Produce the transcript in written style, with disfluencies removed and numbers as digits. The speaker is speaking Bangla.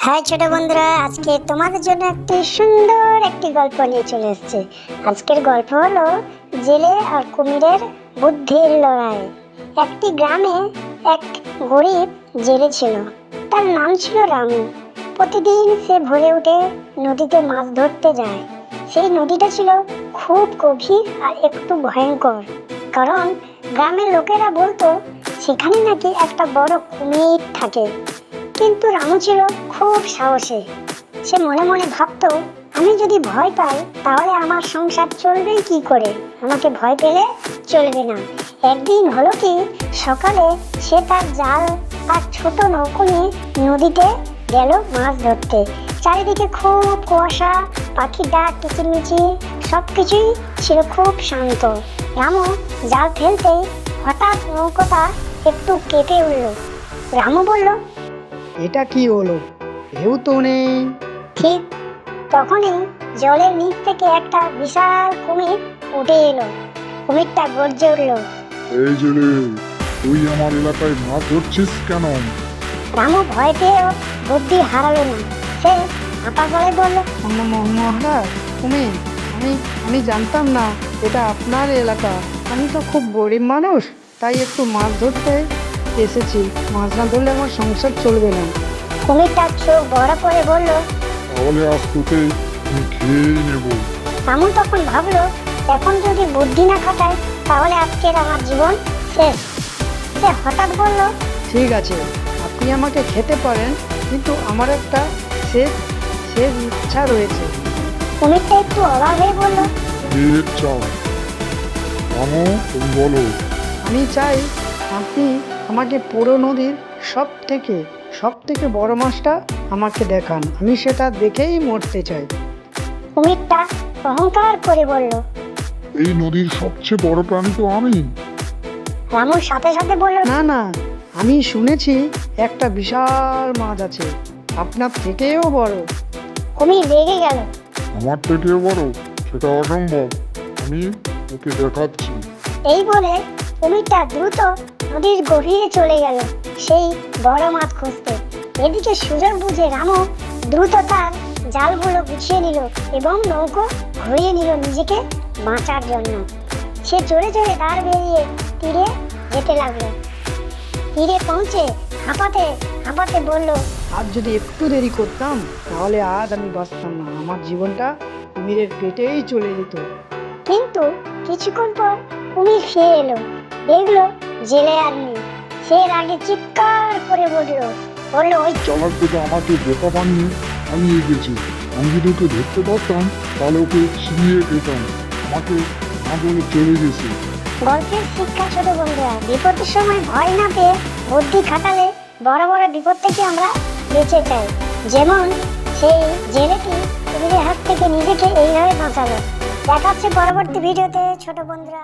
হাই ছোট বন্ধুরা, আজকে তোমাদের জন্য একটি সুন্দর একটি গল্প নিয়ে চলে এসেছে। আজকের গল্প হলো জেলে আর কুমিরের বুদ্ধির লড়াই। একটি গ্রামে এক গরিব জেলে ছিল। তার নাম ছিল রামু। প্রতিদিন সে ভোরে উঠে নদীতে মাছ ধরতে যায়। সেই নদীটা ছিল খুব গভীর আর একটু ভয়ঙ্কর, কারণ গ্রামের লোকেরা বলতো সেখানে নাকি একটা বড় কুমির থাকে। কিন্তু রামু ছিল খুব সাহসী। সে মনে মনে ভাবতো, আমি যদি ভয় পাই তাহলে আমার সংসার চলবেই কি করে, আমাকে ভয় পেলে চলবে না। একদিন হলো কি, সকালে সে তার জাল আর ছোট নৌকো নিয়ে নদীতে গেল মাছ ধরতে। চারিদিকে খুব কুয়াশা, পাখির ডাক, কিচিরমিচির, সবকিছুই ছিল খুব শান্ত। রামু জাল ফেলতেই হঠাৎ নৌকোটা একটু কেঁপে উঠল। রামু বলল, এটা কি হলো? ঢেউ তো নেই। ঠিক তখনই জলের নিচ থেকে একটা বিশাল কুমির উঠে এলো। কুমিরটা গর্জে উঠল। এই জেলে, তুই আমার এলাকায় মাছ ধরছিস কেন? রামু ভয় পেয়েও বুদ্ধি হারালো না। সে আপা গলায় বলল, মহারাজ, কুমির, আমি জানতাম না এটা আপনার এলাকা। আমি তো খুব গরিব মানুষ, তাই একটু মাছ ধরতে এসেছি। মাছ না ধরলে আমার সংসার চলবে না। কুমিরটা চোখ বড় করে বলল, তাহলে আজ তোকে আমি খেয়েই নেব। রামু তখন ভাবলো, এখন যদি বুদ্ধি না খাটায় তাহলে আজকের আমার জীবন শেষ। সে হঠাৎ বলল, ঠিক আছে, আপনি আমাকে খেতে পারেন, কিন্তু আমার একটা শেষ শেষ ইচ্ছা রয়েছে। কুমিরটা একটু অবাক হয়ে বলল, এর চাও রামু, তুমি বলো। আমি চাই আপনি আমাকে পুরো নদীর সব থেকে বড় মাছটা আমাকে দেখান। আমি সেটা দেখেই মরতে চাই। কুমিরটা অহংকার করে বলল। এই নদীর সবচেয়ে বড় প্রাণী তো আমি। রামুর সাথে সাথে বলল, না না, আমি শুনেছি একটা বিশাল মাছ আছে, আপনার থেকেও বড়। কুমির রেগে গেল। আমার থেকেও বড়? সেটা অসম্ভব। আমি তোকে দেখাচ্ছি। এই বলে কুমিরটা দ্রুত নদীর গভীরে চলে গেল সেই বড় মাছ খুঁজতে। এদিকে সুযোগ বুঝে রামু দ্রুত তার জালগুলো গুছিয়ে নিল এবং নৌকো ঘুরিয়ে নিল নিজেকে বাঁচার জন্য। সে জোরে জোরে দাঁড় বেরিয়ে তীরে যেতে লাগলো। তীরে পৌঁছে হাঁপাতে হাঁপাতে বলল, আর যদি একটু দেরি করতাম তাহলে আজ আমি বাঁচতাম না। আমার জীবনটা কুমিরের পেটেই চলে যেত। কিন্তু কিছুক্ষণ পর কুমির ফিরে এলো। দেখলো জেলে আর নেই। সে রাগে চিৎকার করে বলল, ওই চালাক থেকে আমাকে বোকা বানিয়ে পালিয়ে গেছে। আমি যদি ওকে ধরতে পারতাম তাহলে ওকে ছিনিয়ে খেতাম। আমাকে না বলে চলে গেছে। গল্পের শিক্ষা ছোট বন্ধুরা, বিপদের সময় ভয় না পেয়ে বুদ্ধি খাটালে বড় বড় বিপদ থেকে আমরা বেঁচে যাই। যেমন সেই জেলেটি কুমিরের হাত থেকে নিজেকে এইভাবে বাঁচালো। দেখাচ্ছে পরবর্তী ভিডিওতে ছোট বন্ধুরা।